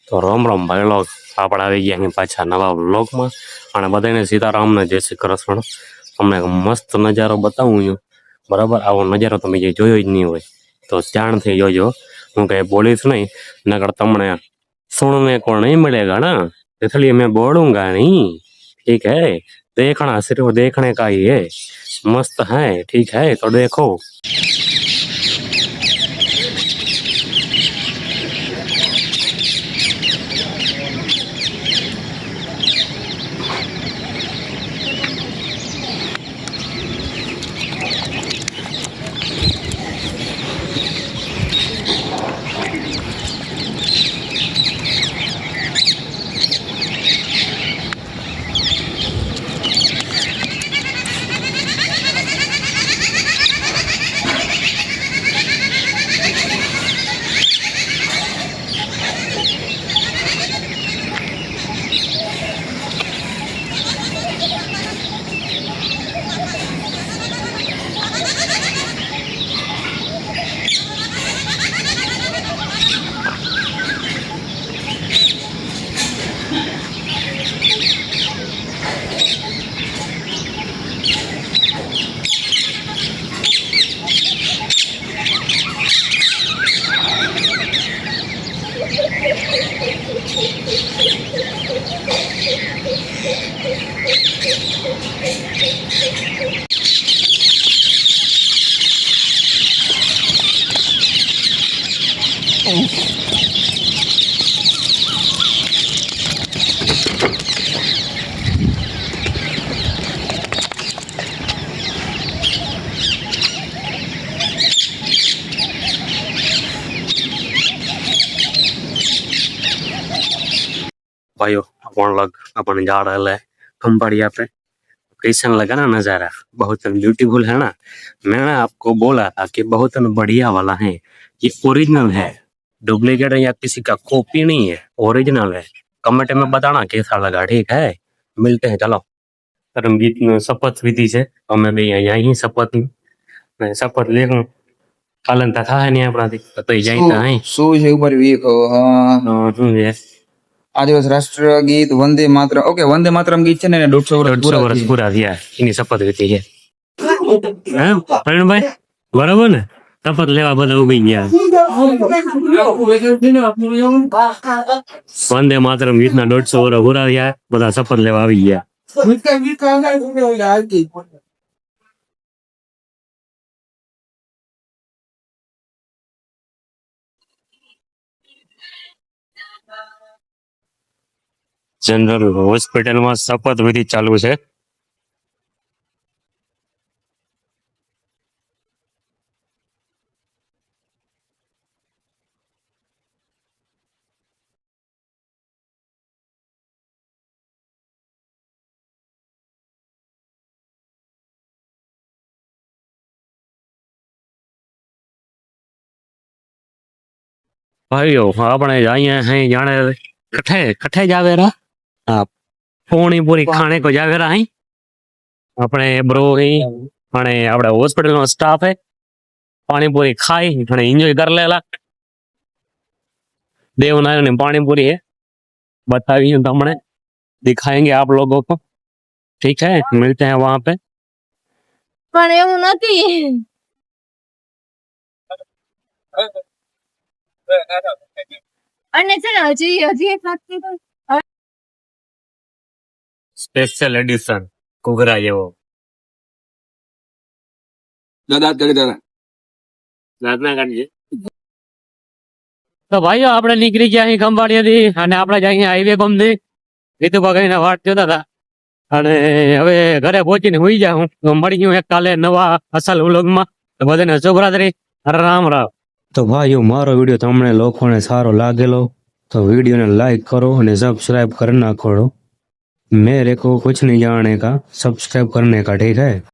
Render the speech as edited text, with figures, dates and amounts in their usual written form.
તો રામ રામ ભાઈ લોગ, આપણે આવી ગયા અહીં પાછા નવા વ્લોગમાં. અને બધાને સીતારામને જય શ્રી કૃષ્ણ. તમને મસ્ત નજારો બતાવું છું, બરાબર. આવો નજારો તમે જે જોયો જ નહીં હોય તો ધ્યાનથી જોજો. હું કઈ બોલીશ નહીં, નકર તમને सुनने को नहीं मिलेगा ना, इसलिए मैं बोलूंगा नहीं, ठीक है। देखना सिर्फ देखने का ही है, मस्त है, ठीक है, तो देखो। भाइयों अपन लोग अपन जा रहे हैं खम्बाड़िया पे। कैसा लगा ना नजारा, बहुत ब्यूटीफुल है ना। मैंने आपको बोला था कि बहुत बढ़िया वाला है, ये ओरिजिनल है, डुप्लीकेट या किसी का कॉपी नहीं है, ओरिजिनल है। कमेंट में बताना कैसा लगा, ठीक है। मिलते हैं, चलो। रंगीत शपथ विधि से અમે બે અહીંયા અહીં શપથ લેવું પાલન થતા હે ને આપણાથી તો જાય તો અહીં શું છે ઉપર વીક શું છે આ દિવસ રાષ્ટ્ર ગીત વંદે માતરમ. ઓકે, વંદે માતરમ ગીત છે ને 150 વર્ષ પૂરા થયા એની શપથ વિધિ છે. હે પ્રવીણભાઈ બરાબર ને? શપથ લેવા બધા ઉભી ગયા. વંદે માતરમ ગીતના 150 વર્ષ પૂરા થયા, બધા શપથ લેવા આવી ગયા. જનરલ હોસ્પિટલમાં શપથ વિધિ ચાલુ છે. ભાઈઓ આપણે અહીંયા हैं जाने कठे कठे जावेरा પોણી પૂરી ખાણે કો જાવેરા અહીં આપણે બ્રો અહીં અને આપણે હોસ્પિટલ નો સ્ટાફ है પાણીપુરી ખાઈ અને એન્જોય कर लेला. देवनारायण ने पानीपुरी है बताइए, हमने दिखाएंगे आप लोगों को, ठीक है। मिलते हैं वहां पे. પણ એવું નથી. અને છે ને હજી એક નથી સ્પેશિયલ એડિશન કુગરા જેવો દાદા કાઢીએ. તો ભાઈઓ આપણે નીકળી ગયા અહીં ખંભાળિયાથી અને આપણે જઈએ હાઈવે ગમથી રીતુભાઈ ને વાટ જોતા હતા અને હવે ઘરે પહોંચીને હુઈ જા. હું મળી ગયું એક કાલે નવા અસલ વ્લોગમાં. તો બધાને શુભરાત્રી, રામ રામ. તો ભાઈઓ મારો વિડીયો તમને લોકોને સારો લાગેલો तो वीडियो ने लाइक करो और सब्सक्राइब करना करो. मेरे को कुछ नहीं जानने का, सब्सक्राइब करने का, ठीक है।